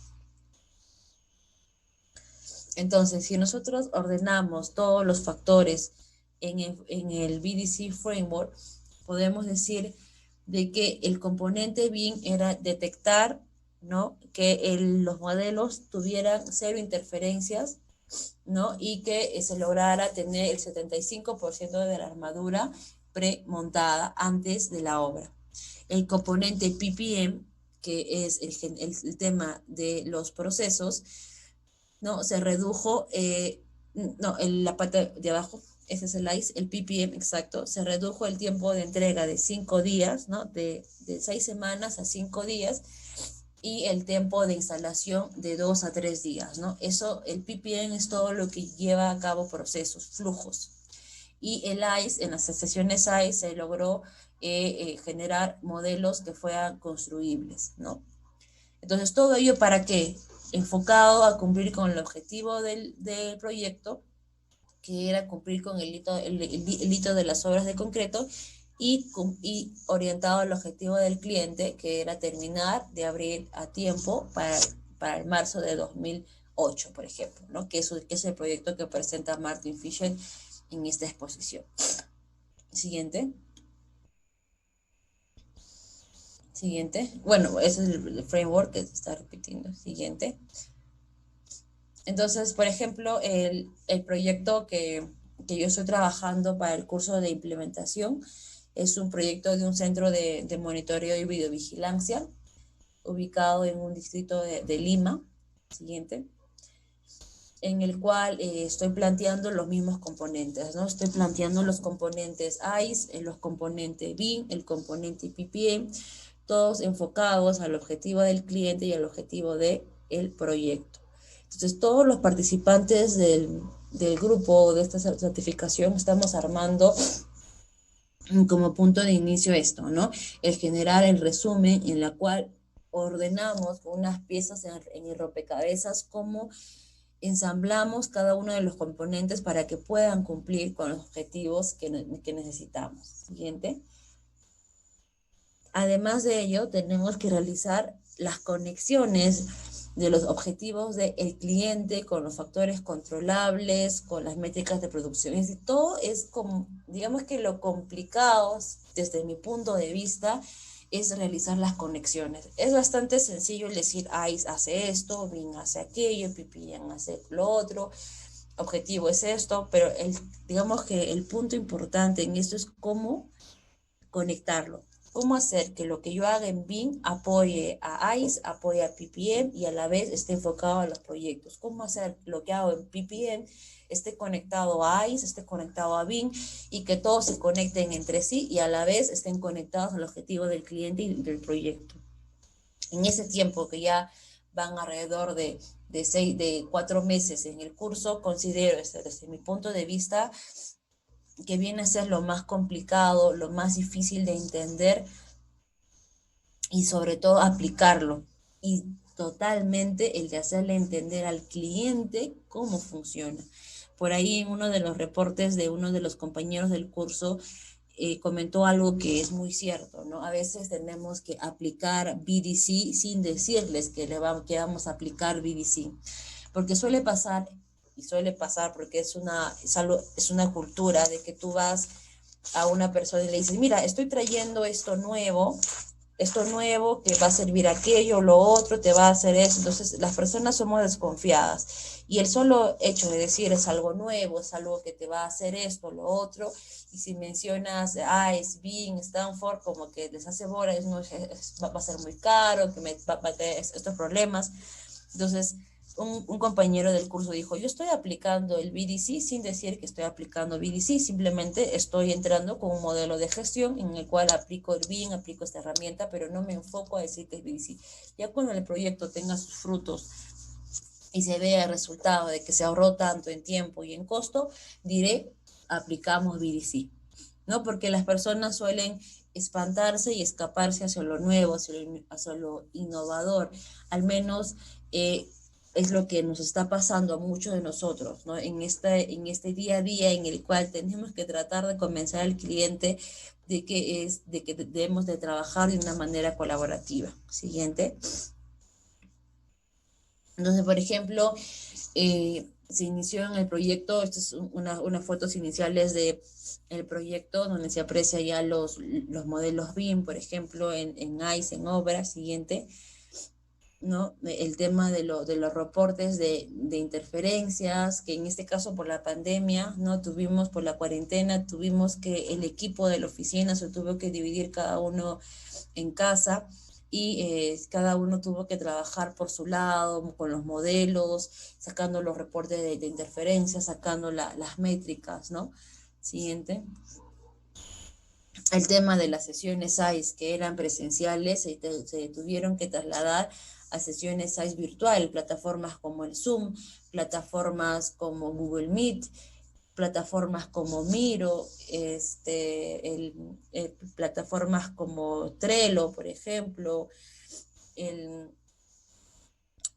Entonces, si nosotros ordenamos todos los factores en el BDC Framework, podemos decir de que el componente BIM era detectar, ¿no? Que los modelos tuvieran cero interferencias, ¿no? Y que se lograra tener el 75% de la armadura premontada antes de la obra. El componente PPM, que es el tema de los procesos, ¿no? Se redujo, no, en la parte de abajo, ese es el ICE, el PPM, exacto, se redujo el tiempo de entrega de 5 días, ¿no? De 6 semanas a 5 días, y el tiempo de instalación de 2 a 3 días, ¿no? Eso, el PPM es todo lo que lleva a cabo procesos, flujos. Y el ICE, en las sesiones ICE, se logró generar modelos que fueran construibles, ¿no? Entonces, todo ello ¿para qué? Enfocado a cumplir con el objetivo del proyecto, que era cumplir con el hito de las obras de concreto y orientado al objetivo del cliente, que era terminar de abrir a tiempo para el marzo de 2008, por ejemplo, ¿no? Que es el proyecto que presenta Martin Fisher en esta exposición. Siguiente. Siguiente. Bueno, ese es el framework que se está repitiendo. Siguiente. Entonces, por ejemplo, el proyecto que yo estoy trabajando para el curso de implementación es un proyecto de un centro de monitoreo y videovigilancia ubicado en un distrito de Lima, siguiente, en el cual estoy planteando los mismos componentes, ¿no? Estoy planteando los componentes ICE, los componentes BIM, el componente PPM, todos enfocados al objetivo del cliente y al objetivo del proyecto. Entonces, todos los participantes del grupo de esta certificación estamos armando como punto de inicio esto, ¿no? El generar el resumen en la cual ordenamos con unas piezas en el rompecabezas cómo ensamblamos cada uno de los componentes para que puedan cumplir con los objetivos que necesitamos. Siguiente. Además de ello, tenemos que realizar las conexiones de los objetivos del cliente con los factores controlables, con las métricas de producción. Es decir, todo es como, digamos que lo complicado, desde mi punto de vista, es realizar las conexiones. Es bastante sencillo el decir, ICE hace esto, BIM hace aquello, PPM hace lo otro, objetivo es esto, pero digamos que el punto importante en esto es cómo conectarlo. Cómo hacer que lo que yo haga en BIM apoye a ICE, apoye a PPM y a la vez esté enfocado a los proyectos. Cómo hacer lo que hago en PPM esté conectado a ICE, esté conectado a BIM y que todos se conecten entre sí y a la vez estén conectados al objetivo del cliente y del proyecto. En ese tiempo que ya van alrededor de 4 meses en el curso, considero desde mi punto de vista que viene a ser lo más complicado, lo más difícil de entender y sobre todo aplicarlo. Y totalmente el de hacerle entender al cliente cómo funciona. Por ahí en uno de los reportes de uno de los compañeros del curso comentó algo que es muy cierto, ¿no? A veces tenemos que aplicar BDC sin decirles que vamos a aplicar BDC, porque suele pasar porque es una cultura de que tú vas a una persona y le dices, mira, estoy trayendo esto nuevo que va a servir aquello, lo otro, te va a hacer eso. Entonces, las personas somos desconfiadas. Y el solo hecho de decir es algo nuevo, es algo que te va a hacer esto, lo otro, y si mencionas, es BIM, Stanford, como que les hace bola, va a ser muy caro, que va a tener estos problemas. Entonces, un compañero del curso dijo, yo estoy aplicando el BDC sin decir que estoy aplicando BDC, simplemente estoy entrando con un modelo de gestión en el cual aplico el BIM, aplico esta herramienta, pero no me enfoco a decir que es BDC. Ya cuando el proyecto tenga sus frutos y se vea el resultado de que se ahorró tanto en tiempo y en costo, diré, aplicamos BDC, ¿no? Porque las personas suelen espantarse y escaparse hacia lo nuevo, hacia lo innovador. Al menos es lo que nos está pasando a muchos de nosotros, ¿no? En este día a día en el cual tenemos que tratar de convencer al cliente de que debemos de trabajar de una manera colaborativa. Siguiente. Entonces, por ejemplo, se inició en el proyecto, estas es unas fotos iniciales de el proyecto donde se aprecia ya los modelos BIM, por ejemplo, en ICE, en obra. Siguiente, ¿no? El tema de los reportes de interferencias, que en este caso por la pandemia, ¿no? Por la cuarentena, tuvimos que el equipo de la oficina se tuvo que dividir cada uno en casa y cada uno tuvo que trabajar por su lado, con los modelos, sacando los reportes de interferencias, sacando las métricas, ¿no? Siguiente. El tema de las sesiones ICE que eran presenciales se tuvieron que trasladar a sesiones ICE virtual, plataformas como el Zoom, plataformas como Google Meet, plataformas como Miro, plataformas como Trello, por ejemplo,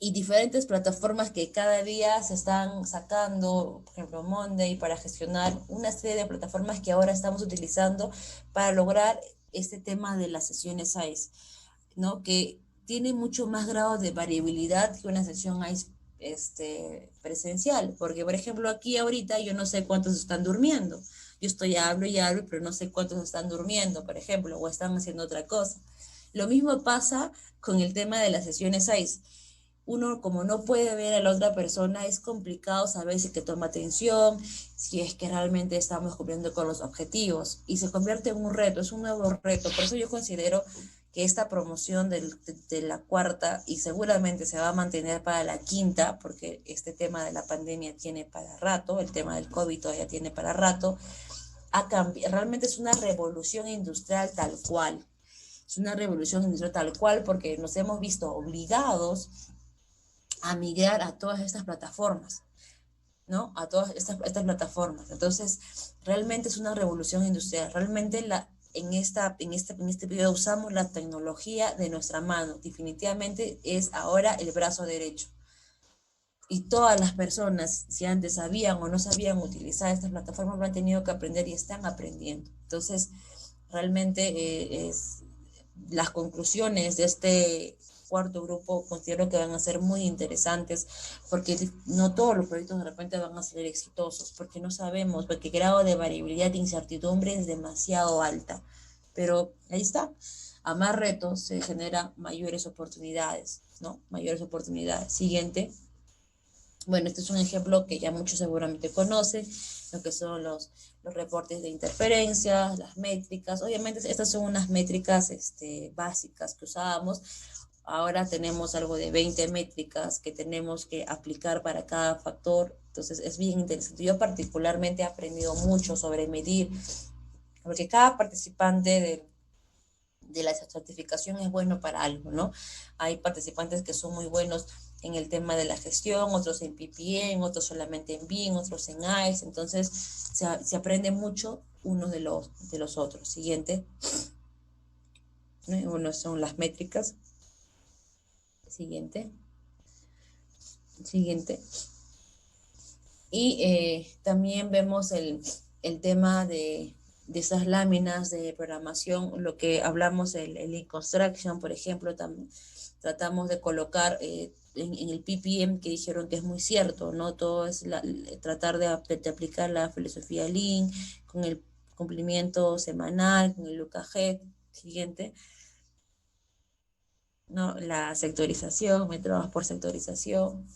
y diferentes plataformas que cada día se están sacando, por ejemplo Monday, para gestionar una serie de plataformas que ahora estamos utilizando para lograr este tema de las sesiones ICE, ¿no? Que tiene mucho más grado de variabilidad que una sesión ICE presencial, porque por ejemplo aquí ahorita yo no sé cuántos están durmiendo, yo hablo y hablo, pero no sé cuántos están durmiendo, por ejemplo, o están haciendo otra cosa. Lo mismo pasa con el tema de las sesiones ICE. Uno como no puede ver a la otra persona, es complicado saber si que toma atención, si es que realmente estamos cumpliendo con los objetivos, y se convierte en un reto, es un nuevo reto. Por eso yo considero que esta promoción de la cuarta, y seguramente se va a mantener para la quinta, porque este tema de la pandemia tiene para rato, el tema del COVID todavía tiene para rato, realmente es una revolución industrial tal cual. Es una revolución industrial tal cual porque nos hemos visto obligados a migrar a todas estas plataformas, ¿no? A todas estas plataformas. Entonces, realmente es una revolución industrial. Realmente en este periodo usamos la tecnología de nuestra mano. Definitivamente es ahora el brazo derecho. Y todas las personas, si antes sabían o no sabían utilizar estas plataformas, lo han tenido que aprender y están aprendiendo. Entonces, realmente las conclusiones de este cuarto grupo considero que van a ser muy interesantes, porque no todos los proyectos de repente van a ser exitosos, porque no sabemos, porque el grado de variabilidad e incertidumbre es demasiado alta. Pero ahí está, a más retos se generan mayores oportunidades, ¿no? Mayores oportunidades. Siguiente. Bueno, este es un ejemplo que ya muchos seguramente conocen, lo que son los reportes de interferencias, las métricas. Obviamente estas son unas métricas básicas que usábamos. Ahora tenemos algo de 20 métricas que tenemos que aplicar para cada factor. Entonces es bien interesante. Yo particularmente he aprendido mucho sobre medir, porque cada participante de la certificación es bueno para algo, ¿no? Hay participantes que son muy buenos en el tema de la gestión, otros en PPM, otros solamente en BIM, otros en ICE, entonces se aprende mucho unos de los otros. Siguiente. Uno son las métricas. Siguiente. Siguiente. Y también vemos el tema de esas láminas de programación, lo que hablamos, el Construction, por ejemplo, tratamos de colocar en el PPM, que dijeron que es muy cierto, ¿no? Todo es tratar de aplicar la filosofía Lean con el cumplimiento semanal, con el look ahead. Siguiente. ¿No? La sectorización, métodos por sectorización,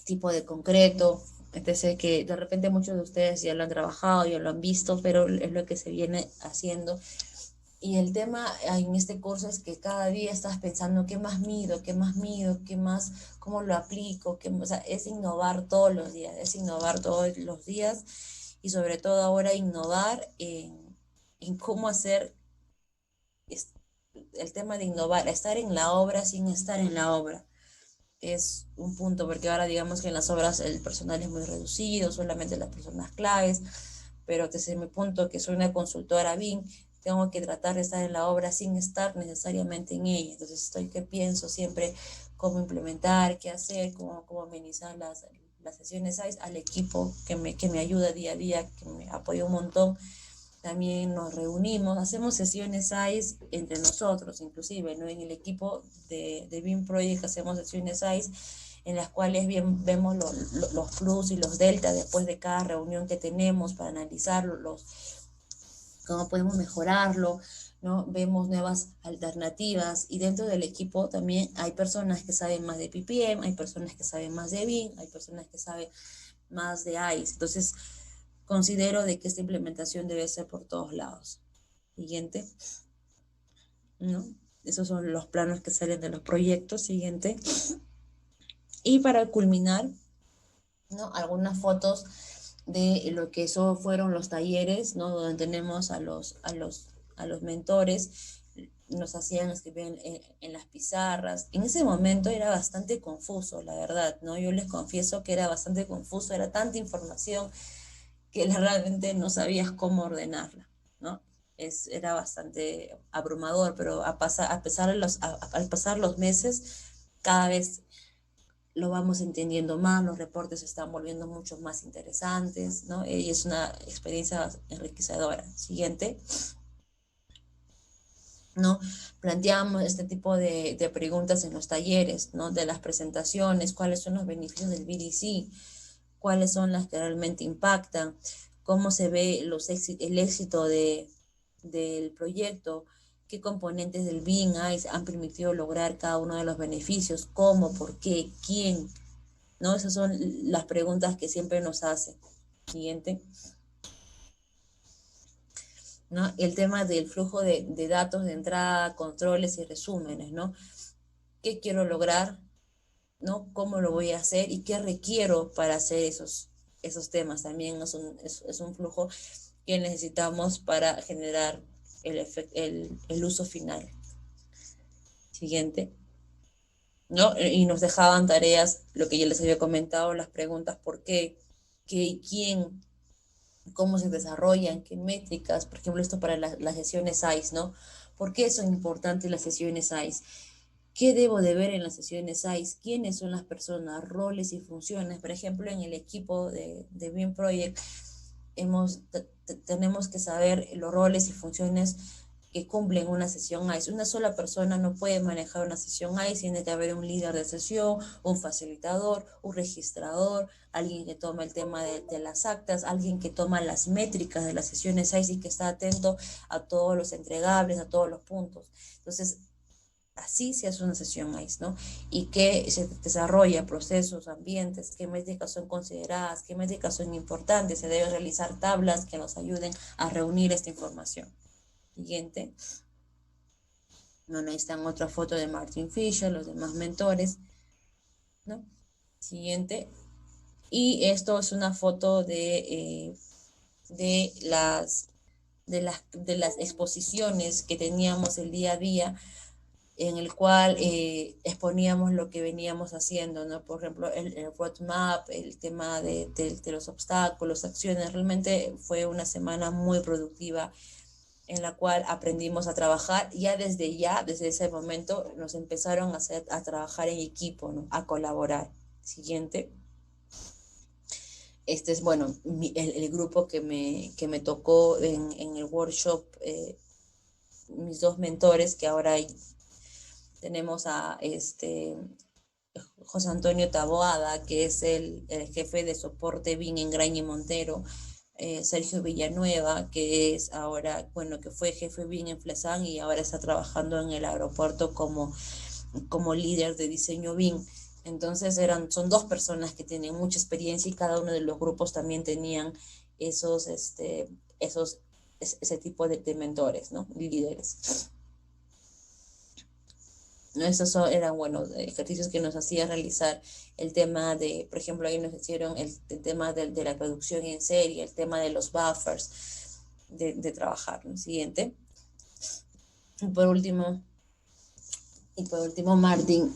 tipo de concreto, etc., que de repente muchos de ustedes ya lo han trabajado, ya lo han visto, pero es lo que se viene haciendo. Y el tema en este curso es que cada día estás pensando qué más mido, qué más mido, qué más, cómo lo aplico, o sea, es innovar todos los días, es innovar todos los días y sobre todo ahora innovar en cómo hacer el tema de innovar, estar en la obra sin estar en la obra. Es un punto, porque ahora digamos que en las obras el personal es muy reducido, solamente las personas claves, pero desde mi punto, que soy una consultora BIM, tengo que tratar de estar en la obra sin estar necesariamente en ella. Entonces estoy que pienso siempre cómo implementar, qué hacer, cómo amenizar las sesiones al equipo que me ayuda día a día, que me apoya un montón. También nos reunimos, hacemos sesiones ICE entre nosotros, inclusive, ¿no? En el equipo de BIM Project hacemos sesiones ICE en las cuales bien, vemos los plus y los delta después de cada reunión que tenemos para analizar cómo podemos mejorarlo, ¿no? Vemos nuevas alternativas y dentro del equipo también hay personas que saben más de PPM, hay personas que saben más de BIM, hay personas que saben más de ICE. Entonces, considero de que esta implementación debe ser por todos lados. Siguiente. ¿No? Esos son los planos que salen de los proyectos. Siguiente. Y para culminar, ¿no? Algunas fotos de lo que eso fueron los talleres, ¿no? Donde tenemos a los mentores, nos hacían escribir en las pizarras. En ese momento era bastante confuso, la verdad, ¿no? Yo les confieso que era bastante confuso, era tanta información que realmente no sabías cómo ordenarla, ¿no? Era bastante abrumador, pero al pasar los meses, cada vez lo vamos entendiendo más, los reportes se están volviendo mucho más interesantes, ¿no? Y es una experiencia enriquecedora. Siguiente. ¿No? Planteamos este tipo de preguntas en los talleres, ¿no? De las presentaciones, cuáles son los beneficios del BDC, cuáles son las que realmente impactan, cómo se ve el éxito del proyecto, qué componentes del BIM han permitido lograr cada uno de los beneficios, cómo, por qué, quién, ¿no? Esas son las preguntas que siempre nos hacen. Siguiente. ¿No? El tema del flujo de datos de entrada, controles y resúmenes, ¿no? ¿Qué quiero lograr? ¿No? ¿Cómo lo voy a hacer? ¿Y qué requiero para hacer esos temas? También es un flujo que necesitamos para generar el uso final. Siguiente. ¿no? Y nos dejaban tareas, lo que ya les había comentado, las preguntas por qué, quién, cómo se desarrollan, qué métricas, por ejemplo, esto para las sesiones ICE, ¿no? ¿Por qué son importantes las sesiones ICE? ¿Qué debo de ver en las sesiones ICE? ¿Quiénes son las personas, roles y funciones? Por ejemplo, en el equipo de BIM Project tenemos que saber los roles y funciones que cumplen una sesión ICE. Una sola persona no puede manejar una sesión ICE, tiene que haber un líder de sesión, un facilitador, un registrador, alguien que toma el tema de las actas, alguien que toma las métricas de las sesiones ICE y que está atento a todos los entregables, a todos los puntos. Entonces, así se hace una sesión ICE, ¿no? Y que se desarrolla procesos, ambientes, qué métricas son consideradas, qué métricas son importantes, se deben realizar tablas que nos ayuden a reunir esta información. Siguiente. Bueno, ahí están otra foto de Martin Fisher, los demás mentores, ¿no? Siguiente. Y esto es una foto de las exposiciones que teníamos el día a día en el cual exponíamos lo que veníamos haciendo, ¿no? Por ejemplo, el roadmap, el tema de los obstáculos, acciones. Realmente fue una semana muy productiva en la cual aprendimos a trabajar. Desde ese momento, nos empezaron a trabajar en equipo, ¿no? A colaborar. Siguiente. Este es, bueno, el grupo que me tocó en el workshop, mis dos mentores, que ahora tenemos a José Antonio Taboada, que es el jefe de soporte BIM en Graña y Montero, Sergio Villanueva, que es ahora, bueno, que fue jefe BIM en Flesan y ahora está trabajando en el aeropuerto como líder de diseño BIM. Entonces son dos personas que tienen mucha experiencia y cada uno de los grupos también tenían ese tipo de mentores, ¿no? Líderes. Esos eran, bueno, ejercicios que nos hacía realizar el tema de, por ejemplo, ahí nos hicieron el tema de la producción en serie, el tema de los buffers, de trabajar, ¿no? Siguiente. Y por último, Martín,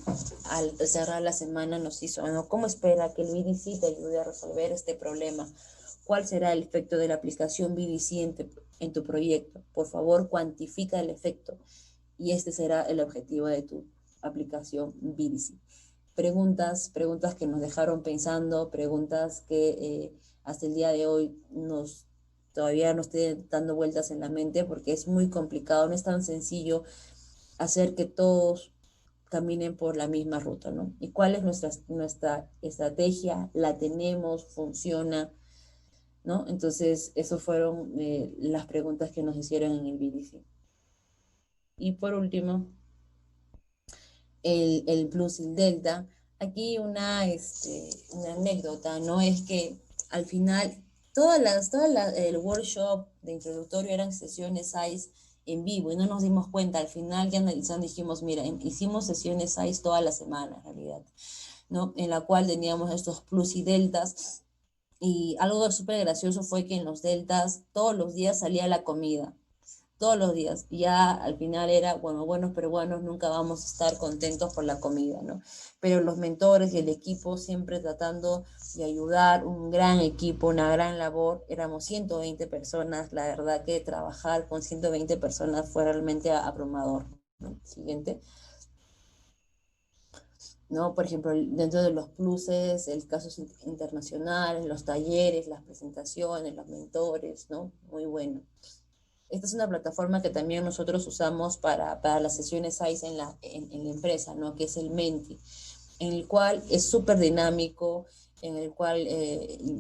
al cerrar la semana nos hizo, ¿no? ¿Cómo espera que el BDC te ayude a resolver este problema? ¿Cuál será el efecto de la aplicación BDC en tu proyecto? Por favor, cuantifica el efecto. Y este será el objetivo de tu aplicación BDC. Preguntas que nos dejaron pensando, preguntas que hasta el día de hoy todavía nos estoy dando vueltas en la mente porque es muy complicado, no es tan sencillo hacer que todos caminen por la misma ruta, ¿no? ¿Y cuál es nuestra estrategia? ¿La tenemos? ¿Funciona? ¿No? Entonces, esas fueron las preguntas que nos hicieron en el BDC. Y por último, el Plus y el Delta. Aquí una anécdota, ¿no? Es que al final, el workshop de introductorio eran sesiones ICE en vivo y no nos dimos cuenta. Al final, ya analizando, dijimos, mira, hicimos sesiones ICE toda la semana, en realidad, ¿no? En la cual teníamos estos Plus y Deltas. Y algo súper gracioso fue que en los Deltas todos los días salía la comida todos los días. Y ya al final era, bueno, buenos peruanos nunca vamos a estar contentos por la comida, ¿no? Pero los mentores y el equipo siempre tratando de ayudar, un gran equipo, una gran labor. Éramos 120 personas, la verdad que trabajar con 120 personas fue realmente abrumador, ¿no? Siguiente. ¿No? Por ejemplo, dentro de los pluses, el casos internacionales, los talleres, las presentaciones, los mentores, ¿no? Muy bueno. Esta es una plataforma que también nosotros usamos para las sesiones ICE en la empresa, ¿no? Que es el Menti, en el cual es súper dinámico, en el cual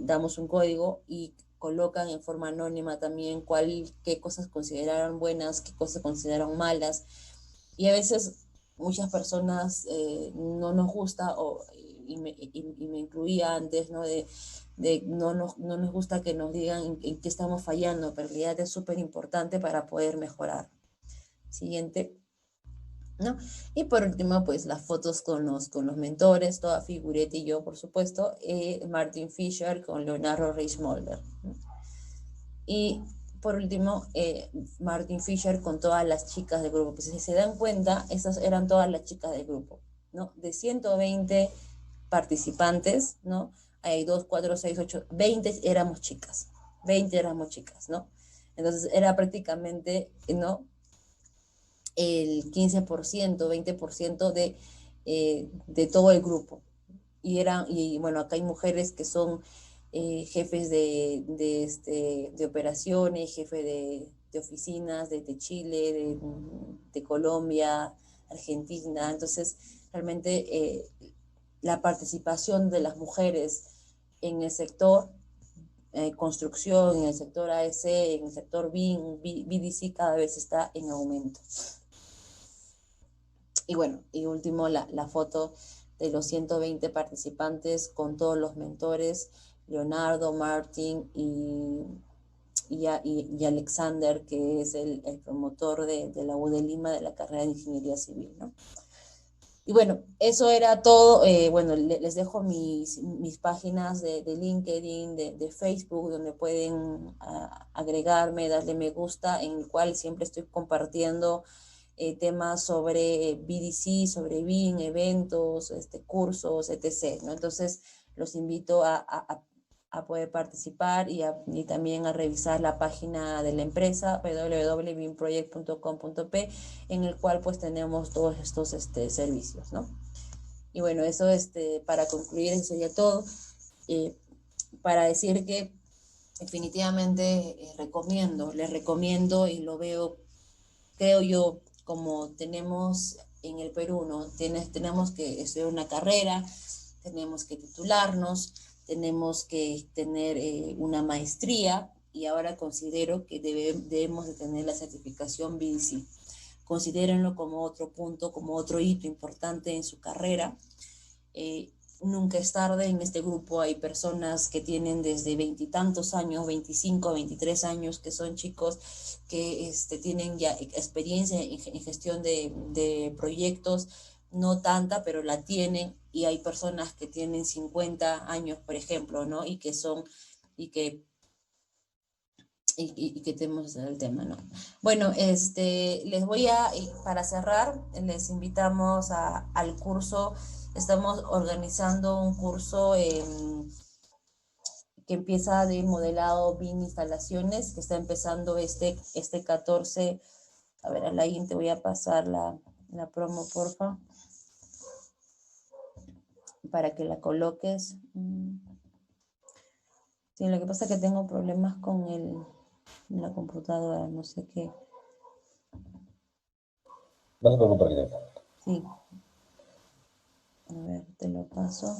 damos un código y colocan en forma anónima también qué cosas consideraron buenas, qué cosas consideraron malas. Y a veces muchas personas no nos gusta, y me incluía antes, ¿no? No nos gusta que nos digan en qué estamos fallando, pero en realidad es súper importante para poder mejorar. Siguiente, ¿no? Y por último, pues las fotos con los mentores, toda Figuretti y yo, por supuesto, Martin Fisher con Leonardo Reismolder, ¿no? Y por último, Martin Fisher con todas las chicas del grupo. Pues si se dan cuenta, esas eran todas las chicas del grupo. ¿no? De 120 participantes, ¿no? Hay 2, 4, 6, 8, 20 éramos chicas. 20 éramos chicas, ¿no? Entonces era prácticamente, ¿no? El 15%, 20% de todo el grupo. Y bueno, acá hay mujeres que son jefes de operaciones, jefe de oficinas de Chile, de Colombia, Argentina. Entonces, realmente la participación de las mujeres en el sector construcción, en el sector AEC, en el sector BDC, cada vez está en aumento. Y bueno, y último, la foto de los 120 participantes con todos los mentores, Leonardo, Martín y Alexander, que es el promotor de la U de Lima de la carrera de Ingeniería Civil, ¿no? Y bueno, eso era todo. Bueno, les dejo mis páginas de LinkedIn, de Facebook, donde pueden agregarme, darle me gusta, en el cual siempre estoy compartiendo temas sobre BDC, sobre BIM, eventos, cursos, etc., ¿no? Entonces, los invito a poder participar y también a revisar la página de la empresa www.bimproject.com.p, en el cual pues tenemos todos estos servicios, ¿no? Y bueno, eso para concluir, eso sería todo. Para decir que definitivamente les recomiendo y lo veo, creo yo, como tenemos en el Perú, ¿no? Tenemos que estudiar una carrera, tenemos que titularnos, tenemos que tener una maestría, y ahora considero que debemos de tener la certificación BDC. Considérenlo como otro punto, como otro hito importante en su carrera. Nunca es tarde. En este grupo hay personas que tienen desde 20 y tantos años, 25, 23 años, que son chicos que tienen ya experiencia en gestión de proyectos, no tanta, pero la tienen, y hay personas que tienen 50 años, por ejemplo, ¿no? Y que tenemos el tema, ¿no? Bueno, les voy para cerrar, les invitamos al curso. Estamos organizando un curso que empieza de modelado BIM instalaciones, que está empezando este 14. A ver, Alain, te voy a pasar la promo, porfa, para que la coloques. Sí, lo que pasa es que tengo problemas con la computadora, no sé qué. No se preocupe, arquitecta. Sí. A ver, te lo paso.